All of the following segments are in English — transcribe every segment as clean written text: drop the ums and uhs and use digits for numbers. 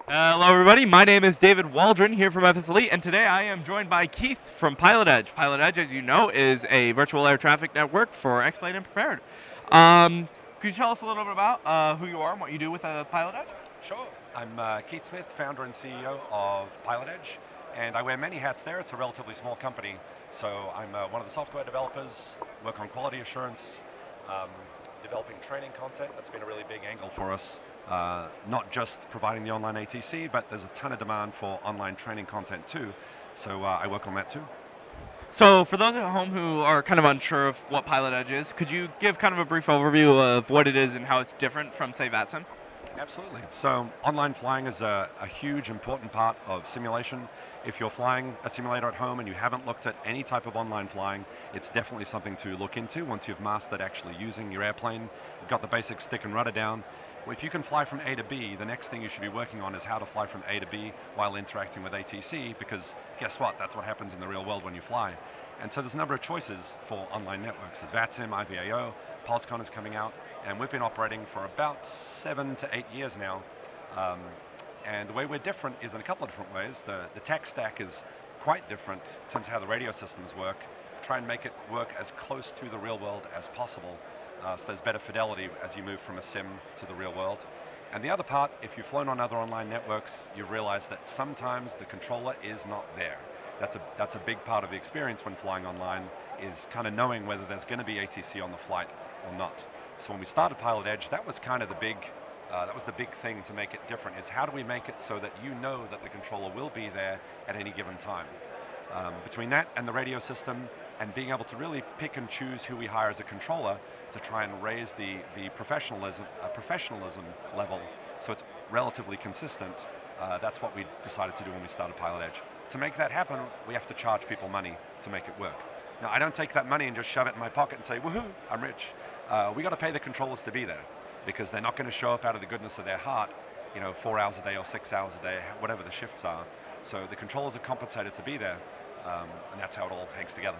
Hello, everybody. My name is David Waldron here from FSElite, and today I am joined by Keith from PilotEdge. PilotEdge, as you know, is a virtual air traffic network for X-Plane and Prepared. Could you tell us a little bit about who you are and what you do with PilotEdge? Sure. I'm Keith Smith, founder and CEO of PilotEdge, and I wear many hats there. It's a relatively small company, so I'm one of the software developers, work on quality assurance, um, developing training content. That's been a really big angle for us. Not just providing the online ATC, but there's a ton of demand for online training content too, so I work on that too. So, for those at home who are kind of unsure of what PilotEdge is, could you give kind of a brief overview of what it is and how it's different from, say, VATSIM? Absolutely. So online flying is a huge important part of simulation. If you're flying a simulator at home and you haven't looked at any type of online flying, it's definitely something to look into once you've mastered actually using your airplane, you've got the basic stick and rudder down. Well, if you can fly from A to B, the next thing you should be working on is how to fly from A to B while interacting with ATC, because guess what? That's what happens in the real world when you fly. And so there's a number of choices for online networks. There's VATSIM, IVAO, PulseCon is coming out, and we've been operating for about 7 to 8 years now. Um, and the way we're different is in a couple of different ways. The tech stack is quite different in terms of how the radio systems work. Try and make it work as close to the real world as possible. So there's better fidelity as you move from a sim to the real world. And the other part, if you've flown on other online networks, you've realized that sometimes the controller is not there. That's a big part of the experience when flying online, is kind of knowing whether there's going to be ATC on the flight or not. So when we started PilotEdge, that was kind of the big thing to make it different, is how do we make it so that you know that the controller will be there at any given time. Between that and the radio system and being able to really pick and choose who we hire as a controller to try and raise the professionalism level so it's relatively consistent, that's what we decided to do when we started PilotEdge. To make that happen, we have to charge people money to make it work. Now, I don't take that money and just shove it in my pocket and say, woohoo, I'm rich. We got to pay the controllers to be there, because they're not going to show up out of the goodness of their heart, 4 hours a day or 6 hours a day, whatever the shifts are. So the controllers are compensated to be there, and that's how it all hangs together.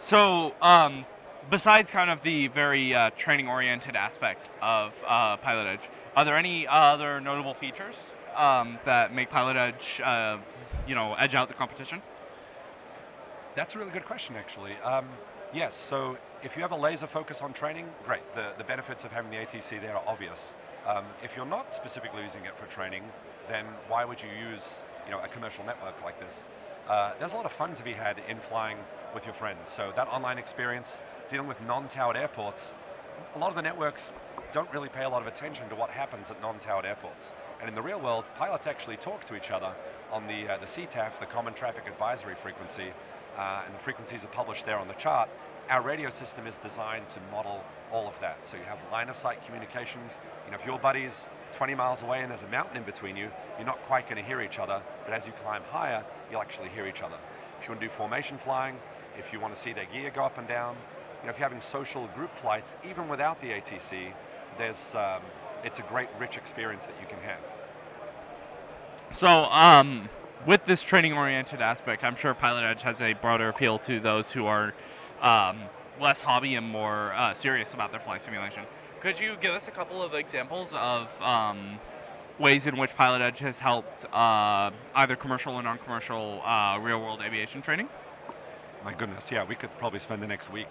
So, besides kind of the very training-oriented aspect of PilotEdge, are there any other notable features that make PilotEdge, edge out the competition? That's a really good question, actually. Yes, so if you have a laser focus on training, great. The benefits of having the ATC there are obvious. If you're not specifically using it for training, then why would you use a commercial network like this? There's a lot of fun to be had in flying with your friends. So that online experience, dealing with non-towered airports, a lot of the networks don't really pay a lot of attention to what happens at non-towered airports. And in the real world, pilots actually talk to each other on the CTAF, the Common Traffic Advisory Frequency, and the frequencies are published there on the chart. Our radio system is designed to model all of that. So you have line of sight communications. If your buddy's 20 miles away and there's a mountain in between you, you're not quite going to hear each other, but as you climb higher, you'll actually hear each other. If you want to do formation flying, if you want to see their gear go up and down, if you're having social group flights, even without the ATC, it's a great, rich experience that you can have. So, with this training-oriented aspect, I'm sure PilotEdge has a broader appeal to those who are um, less hobby and more serious about their flight simulation. Could you give us a couple of examples of ways in which PilotEdge has helped either commercial or non-commercial real-world aviation training? My goodness, yeah, we could probably spend the next week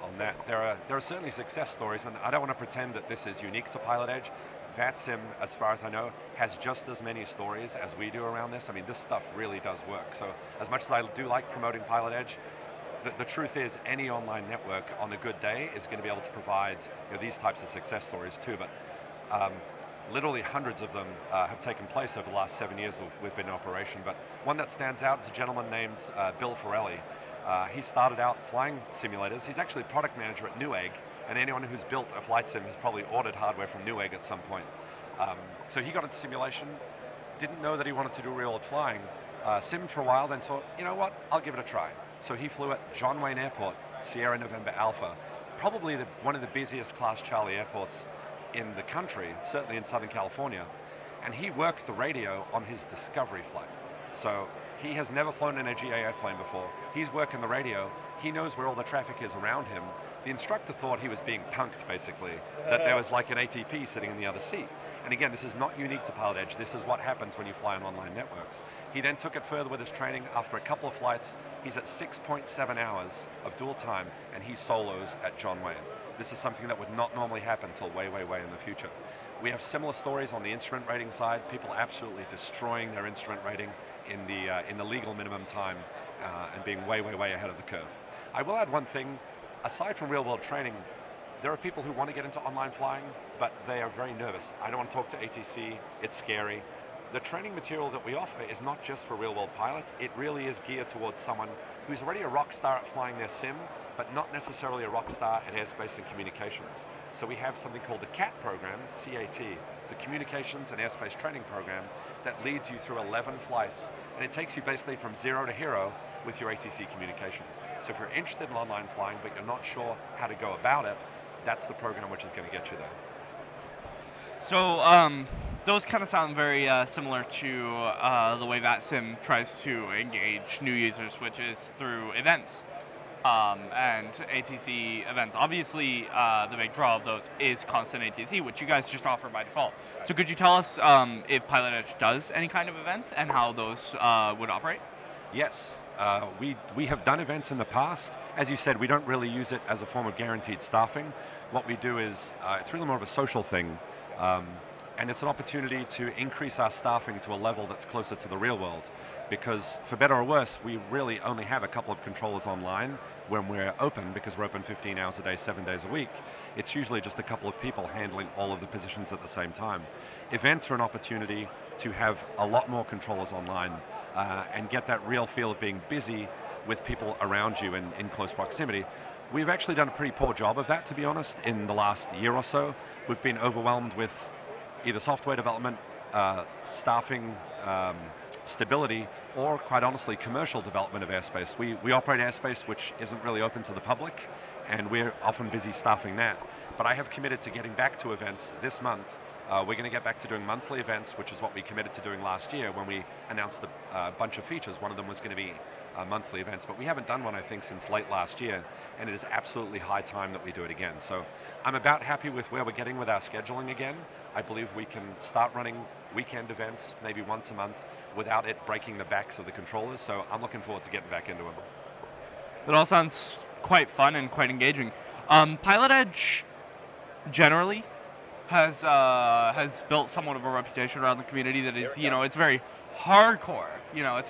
on that. There are certainly success stories, and I don't want to pretend that this is unique to PilotEdge. VATSIM, as far as I know, has just as many stories as we do around this. I mean, this stuff really does work. So as much as I do like promoting PilotEdge, the truth is any online network on a good day is going to be able to provide these types of success stories too. But literally hundreds of them have taken place over the last 7 years we've been in operation. But one that stands out is a gentleman named Bill Forelli. He started out flying simulators. He's actually product manager at Newegg, and anyone who's built a flight sim has probably ordered hardware from Newegg at some point. So he got into simulation, didn't know that he wanted to do real world flying, simmed for a while, then thought, you know what, I'll give it a try. So he flew at John Wayne Airport, Sierra November Alpha, probably one of the busiest Class Charlie airports in the country, certainly in Southern California, and he worked the radio on his discovery flight. So He has never flown an GA airplane before. He's working the radio. He knows where all the traffic is around him. The instructor thought he was being punked, basically, that there was like an ATP sitting in the other seat. And again, this is not unique to PilotEdge. This is what happens when you fly on online networks. He then took it further with his training. After a couple of flights, he's at 6.7 hours of dual time, and he solos at John Wayne. This is something that would not normally happen until way, way, way in the future. We have similar stories on the instrument rating side, people absolutely destroying their instrument rating in the legal minimum time and being way, way, way ahead of the curve. I will add one thing, aside from real world training, there are people who want to get into online flying, but they are very nervous. I don't want to talk to ATC, it's scary. The training material that we offer is not just for real world pilots, it really is geared towards someone who's already a rock star at flying their sim, but not necessarily a rock star at airspace and communications. So we have something called the CAT program, CAT. It's a communications and airspace training program that leads you through 11 flights, and it takes you basically from zero to hero with your ATC communications. So if you're interested in online flying, but you're not sure how to go about it, that's the program which is going to get you there. So those kind of sound very similar to the way VATSIM tries to engage new users, which is through events and ATC events. Obviously, the big draw of those is constant ATC, which you guys just offer by default. So could you tell us if PilotEdge does any kind of events and how those would operate? Yes, we have done events in the past. As you said, we don't really use it as a form of guaranteed staffing. What we do is, it's really more of a social thing, and it's an opportunity to increase our staffing to a level that's closer to the real world. Because for better or worse, we really only have a couple of controllers online when we're open, because we're open 15 hours a day, 7 days a week. It's usually just a couple of people handling all of the positions at the same time. Events are an opportunity to have a lot more controllers online and get that real feel of being busy with people around you in close proximity. We've actually done a pretty poor job of that, to be honest, in the last year or so. We've been overwhelmed with either software development, staffing, stability, or quite honestly, commercial development of airspace. We operate airspace which isn't really open to the public, and we're often busy staffing that. But I have committed to getting back to events this month. We're going to get back to doing monthly events, which is what we committed to doing last year when we announced a bunch of features. One of them was going to be monthly events, but we haven't done one, I think, since late last year, and it is absolutely high time that we do it again. So I'm about happy with where we're getting with our scheduling again. I believe we can start running weekend events, maybe once a month, without it breaking the backs of the controllers, so I'm looking forward to getting back into them. It all sounds quite fun and quite engaging. PilotEdge generally has built somewhat of a reputation around the community that is, it's very hardcore. It's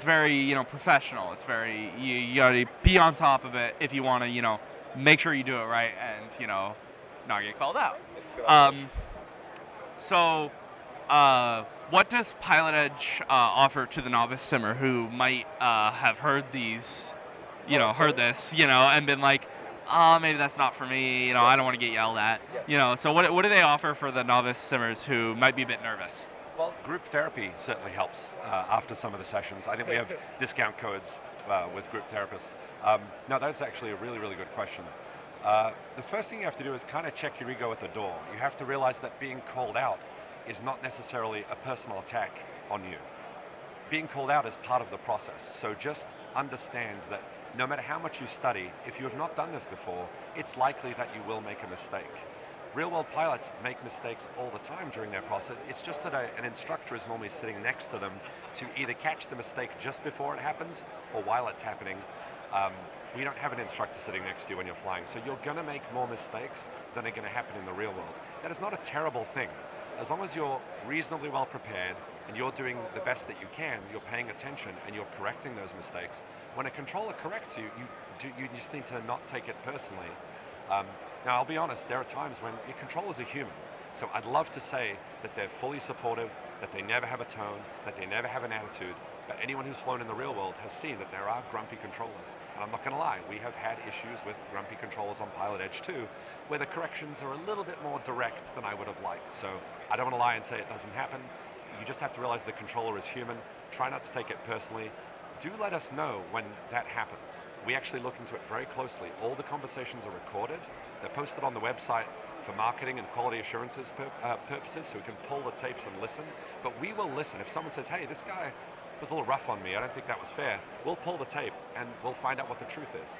very professional. It's very, you gotta be on top of it if you want to, make sure you do it right and, not get called out. So, what does PilotEdge offer to the novice simmer who might have heard these, heard this, and been like, maybe that's not for me, I don't want to get yelled at, so what do they offer for the novice simmers who might be a bit nervous? Well, group therapy certainly helps after some of the sessions. I think we have discount codes with group therapists. No, that's actually a really, really good question. The first thing you have to do is kind of check your ego at the door. You have to realize that being called out is not necessarily a personal attack on you. Being called out is part of the process. So just understand that no matter how much you study, if you have not done this before, it's likely that you will make a mistake. Real world pilots make mistakes all the time during their process. It's just that an instructor is normally sitting next to them to either catch the mistake just before it happens or while it's happening. We don't have an instructor sitting next to you when you're flying, so you're going to make more mistakes than are going to happen in the real world. That is not a terrible thing. As long as you're reasonably well prepared and you're doing the best that you can, you're paying attention and you're correcting those mistakes. When a controller corrects you, you just need to not take it personally. Now, I'll be honest, there are times when your controllers are human. So I'd love to say that they're fully supportive, that they never have a tone, that they never have an attitude, but anyone who's flown in the real world has seen that there are grumpy controllers. And I'm not going to lie, we have had issues with grumpy controllers on PilotEdge too, where the corrections are a little bit more direct than I would have liked. So I don't want to lie and say it doesn't happen. You just have to realize the controller is human. Try not to take it personally. Do let us know when that happens. We actually look into it very closely. All the conversations are recorded. They're posted on the website for marketing and quality assurances purposes, so we can pull the tapes and listen. But we will listen. If someone says, hey, this guy was a little rough on me. I don't think that was fair. We'll pull the tape and we'll find out what the truth is.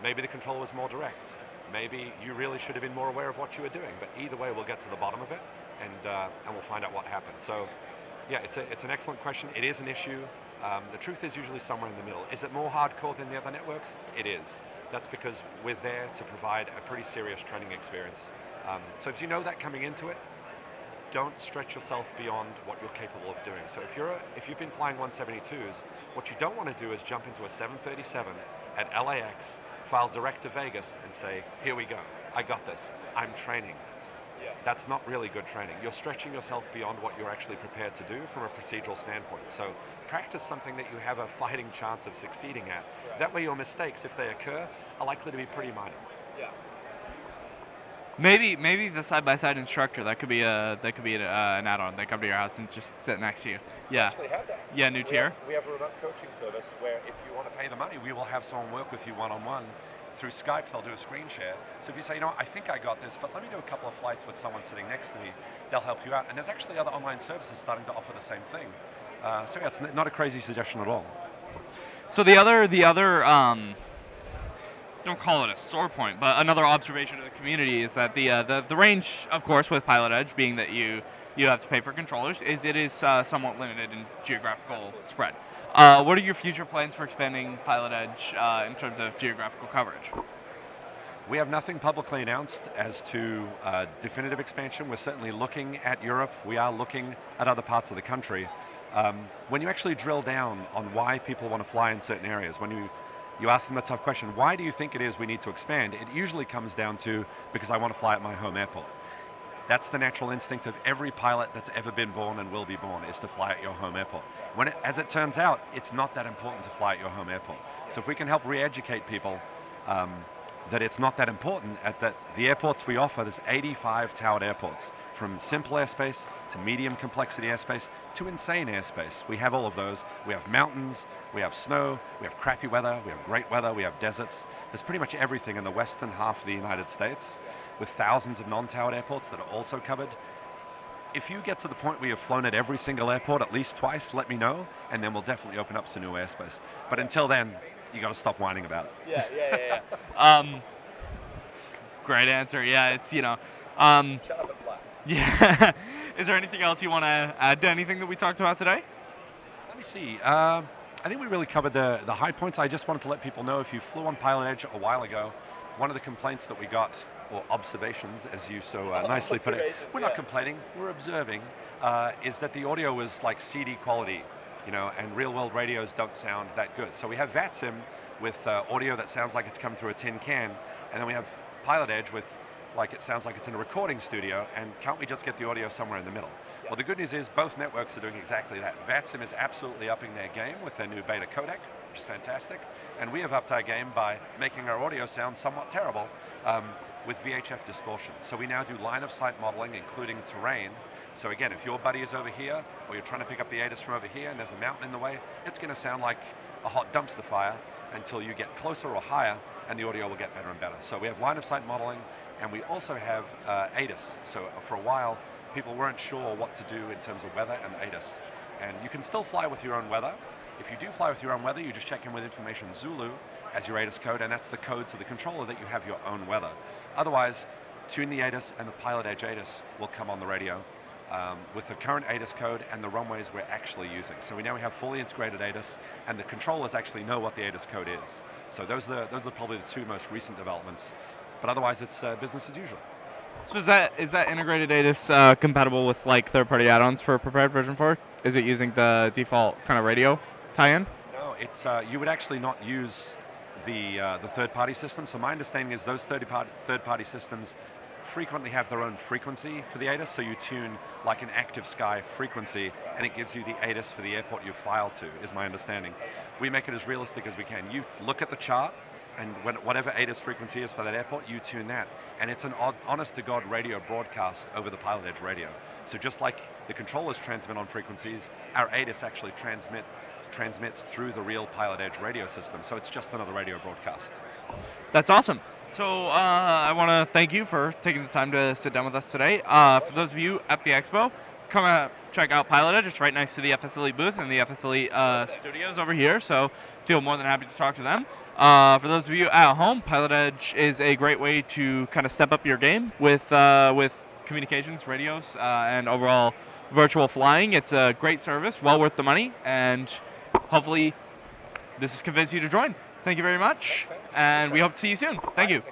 Maybe the controller was more direct. Maybe you really should have been more aware of what you were doing. But either way, we'll get to the bottom of it, and we'll find out what happened. So, yeah, it's an excellent question. It is an issue. The truth is usually somewhere in the middle. Is it more hardcore than the other networks? It is. That's because we're there to provide a pretty serious training experience. So if you know that coming into it, don't stretch yourself beyond what you're capable of doing. So if you've been flying 172s, what you don't want to do is jump into a 737 at LAX, file direct to Vegas, and say, here we go, I got this, I'm training. That's not really good training. You're stretching yourself beyond what you're actually prepared to do from a procedural standpoint. So practice something that you have a fighting chance of succeeding at. That way your mistakes, if they occur, are likely to be pretty minor. Maybe the side-by-side instructor, that could be an add-on. They come to your house and just sit next to you. Yeah. We actually have that. Yeah, new tier. We have a remote coaching service where if you want to pay the money, we will have someone work with you one-on-one. Through Skype, they'll do a screen share. So if you say, I think I got this, but let me do a couple of flights with someone sitting next to me, they'll help you out. And there's actually other online services starting to offer the same thing. So yeah, it's not a crazy suggestion at all. So the other don't call it a sore point, but another observation of the community is that the range, of course, with PilotEdge being that you have to pay for controllers, it is somewhat limited in geographical spread. What are your future plans for expanding PilotEdge in terms of geographical coverage? We have nothing publicly announced as to definitive expansion. We're certainly looking at Europe. We are looking at other parts of the country. When you actually drill down on why people want to fly in certain areas, when you ask them a tough question, why do you think it is we need to expand? It usually comes down to, because I want to fly at my home airport. That's the natural instinct of every pilot that's ever been born and will be born, is to fly at your home airport. As it turns out, it's not that important to fly at your home airport. So if we can help re-educate people that it's not that important, that the airports we offer, there's 85 towered airports, from simple airspace to medium complexity airspace to insane airspace. We have all of those. We have mountains, we have snow, we have crappy weather, we have great weather, we have deserts. There's pretty much everything in the western half of the United States, with thousands of non-towered airports that are also covered. If you get to the point where you've flown at every single airport at least twice, let me know, and then we'll definitely open up some new airspace. But until then, you got to stop whining about it. Yeah. Great answer. Yeah, it's Shut up and fly. Yeah. Is there anything else you want to add to anything that we talked about today? Let me see. I think we really covered the high points. I just wanted to let people know, if you flew on PilotEdge a while ago, one of the complaints that we got, or observations, as you so nicely put it, we're not complaining, we're observing, is that the audio was like CD quality, and real-world radios don't sound that good. So we have VATSIM with audio that sounds like it's come through a tin can, and then we have PilotEdge with it sounds like it's in a recording studio, and can't we just get the audio somewhere in the middle? Well, the good news is both networks are doing exactly that. VATSIM is absolutely upping their game with their new beta codec, which is fantastic, and we have upped our game by making our audio sound somewhat terrible with VHF distortion. So we now do line-of-sight modeling, including terrain. So again, if your buddy is over here, or you're trying to pick up the ATIS from over here, and there's a mountain in the way, it's going to sound like a hot dumpster fire until you get closer or higher, and the audio will get better and better. So we have line-of-sight modeling, and we also have ATIS. So for a while, people weren't sure what to do in terms of weather and ATIS. And you can still fly with your own weather. If you do fly with your own weather, you just check in with information Zulu as your ATIS code, and that's the code to the controller that you have your own weather. Otherwise, tune the ATIS and the PilotEdge ATIS will come on the radio with the current ATIS code and the runways we're actually using. So we now have fully integrated ATIS, and the controllers actually know what the ATIS code is. So those are probably the two most recent developments. But otherwise, it's business as usual. So is that integrated ATIS compatible with third-party add-ons for prepared version 4? Is it using the default kind of radio tie-in? No, it's you would actually not use the third-party system. So my understanding is those third-party systems frequently have their own frequency for the ATIS. So you tune like an active sky frequency, and it gives you the ATIS for the airport you file to, is my understanding. We make it as realistic as we can. You look at the chart, and whatever ATIS frequency is for that airport, you tune that. And it's an honest-to-God radio broadcast over the PilotEdge radio. So just like the controllers transmit on frequencies, our ATIS actually transmits through the real PilotEdge radio system. So it's just another radio broadcast. That's awesome. So I want to thank you for taking the time to sit down with us today. For those of you at the expo, come check out PilotEdge. It's right next to the FSLE booth and the FSLE studios over here, so feel more than happy to talk to them. For those of you at home, PilotEdge is a great way to kind of step up your game with communications, radios, and overall virtual flying. It's a great service, well worth the money, and hopefully this has convinced you to join. Thank you very much, and we hope to see you soon. Thank you.